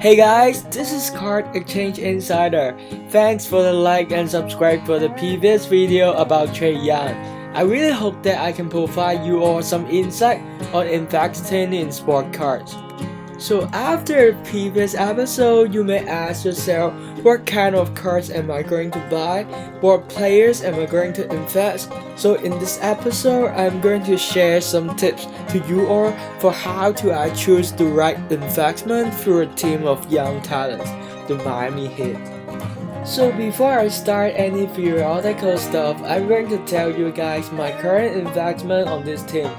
Hey guys, this is Card Exchange Insider. Thanks for the like and subscribe for the previous video about Trey Young. I really hope that I can provide you all some insight on investing in sport cards. So after the previous episode, you may ask yourself, what kind of cards am I going to buy? What players am I going to invest? So in this episode, I'm going to share some tips to you all for how to choose the right investment for a team of young talents, the Miami Heat. So before I start any theoretical stuff, I'm going to tell you guys my current investment on this team.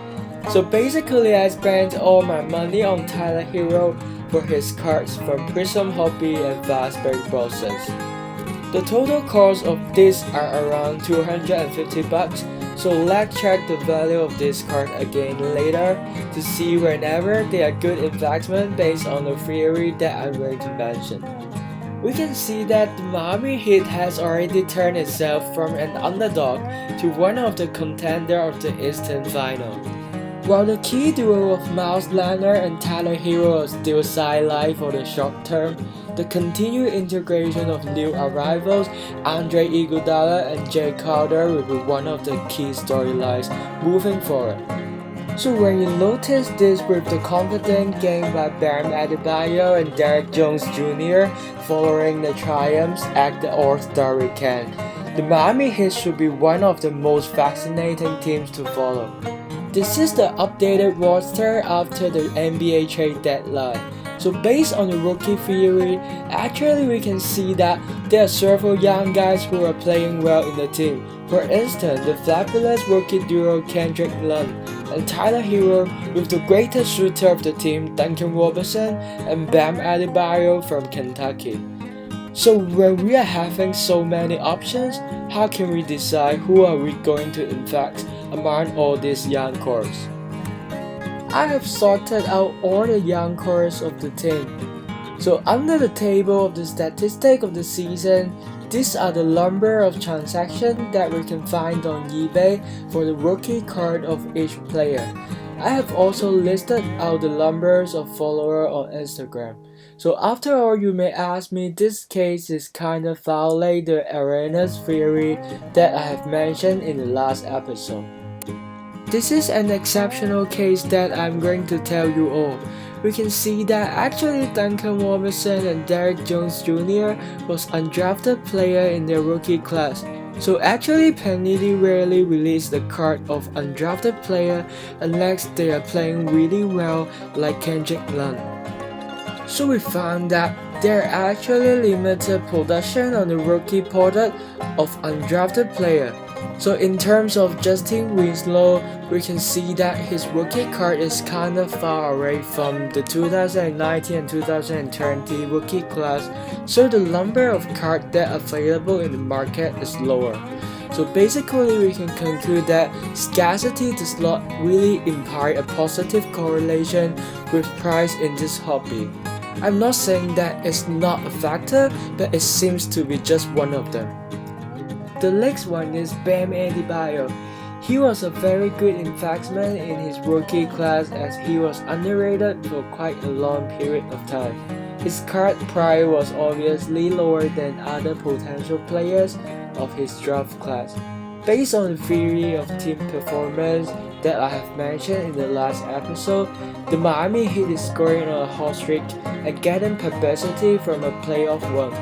So basically I spent all my money on Tyler Hero for his cards from Prism Hobby and Fastback Process. The total cost of these are around $250, so let's check the value of this card again later to see whenever they are good investment based on the theory that I'm going to mention. We can see that the Miami Heat has already turned itself from an underdog to one of the contenders of the Eastern Final. While the key duo of Miles Leonard and Tyler Hero are still sidelined for the short term, the continued integration of new arrivals, Andre Iguodala and Jay Crowder will be one of the key storylines moving forward. So when you notice this with the confident game by Bam Adebayo and Derrick Jones Jr. following the triumphs at the All-Star Weekend, the Miami Heat should be one of the most fascinating teams to follow. This is the updated roster after the NBA trade deadline. So based on the rookie theory, actually we can see that there are several young guys who are playing well in the team. For instance, the fabulous rookie duo Kendrick Nunn and Tyler Hero with the greatest shooter of the team Duncan Robinson and Bam Adebayo from Kentucky. So when we are having so many options, how can we decide who are we going to invest among all these young cores? I have sorted out all the young cores of the team. So under the table of the statistic of the season, these are the number of transactions that we can find on eBay for the rookie card of each player. I have also listed out the numbers of followers on Instagram. So after all, you may ask me, this case is kind of violate the arenas theory that I have mentioned in the last episode. This is an exceptional case that I'm going to tell you all. We can see that actually Duncan Robinson and Derrick Jones Jr. was undrafted player in their rookie class. So actually Panini rarely release the card of undrafted player unless they are playing really well like Kendrick Nunn. So we found that there are actually limited production on the rookie product of undrafted player. So in terms of Justin Winslow, we can see that his rookie card is kinda far away from the 2019 and 2020 rookie class, so the number of cards that are available in the market is lower. So basically we can conclude that scarcity does not really imply a positive correlation with price in this hobby. I'm not saying that it's not a factor, but it seems to be just one of them. The next one is Bam Adebayo. He was a very good investment in his rookie class as he was underrated for quite a long period of time. His card price was obviously lower than other potential players of his draft class. Based on the theory of team performance that I have mentioned in the last episode, the Miami Heat is scoring on a hot streak and getting publicity from a playoff run.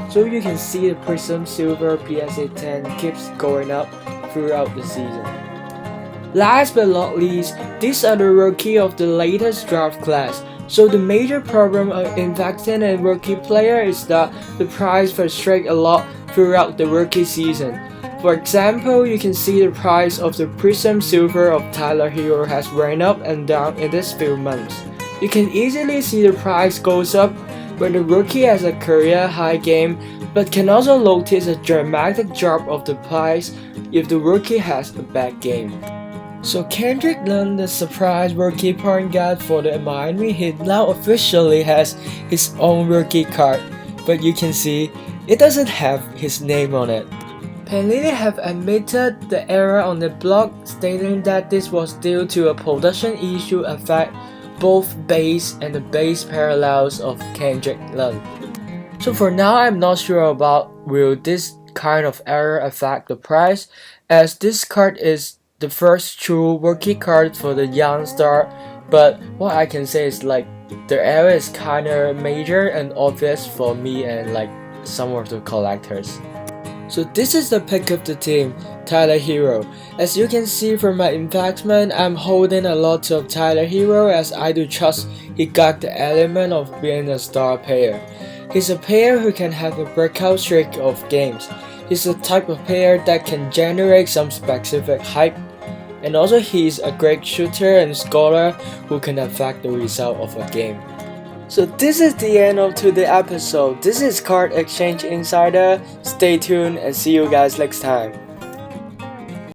So you can see the Prism Silver PSA 10 keeps going up throughout the season. Last but not least, these are the rookie of the latest draft class. So the major problem of investing in rookie player is that the price fluctuates a lot throughout the rookie season. For example, you can see the price of the Prism Silver of Tyler Hero has ran up and down in these few months. You can easily see the price goes up when the rookie has a career high game, but can also notice a dramatic drop of the price if the rookie has a bad game. So Kendrick Nunn, the surprise rookie point guard for the Miami Heat, now officially has his own rookie card, but you can see it doesn't have his name on it. Panini have admitted the error on the blog, stating that this was due to a production issue affect both base and the base parallels of Kendrick Nunn. So for now, I'm not sure about will this kind of error affect the price, as this card is the first true rookie card for the young star, but what I can say is like the error is kinda major and obvious for me and like some of the collectors. So this is the pick of the team, Tyler Hero. As you can see from my investment, I'm holding a lot of Tyler Hero as I do trust he got the element of being a star player. He's a player who can have a breakout streak of games. He's the type of player that can generate some specific hype. And also he's a great shooter and scorer who can affect the result of a game. So this is the end of today's episode. This is Card Exchange Insider. Stay tuned and see you guys next time.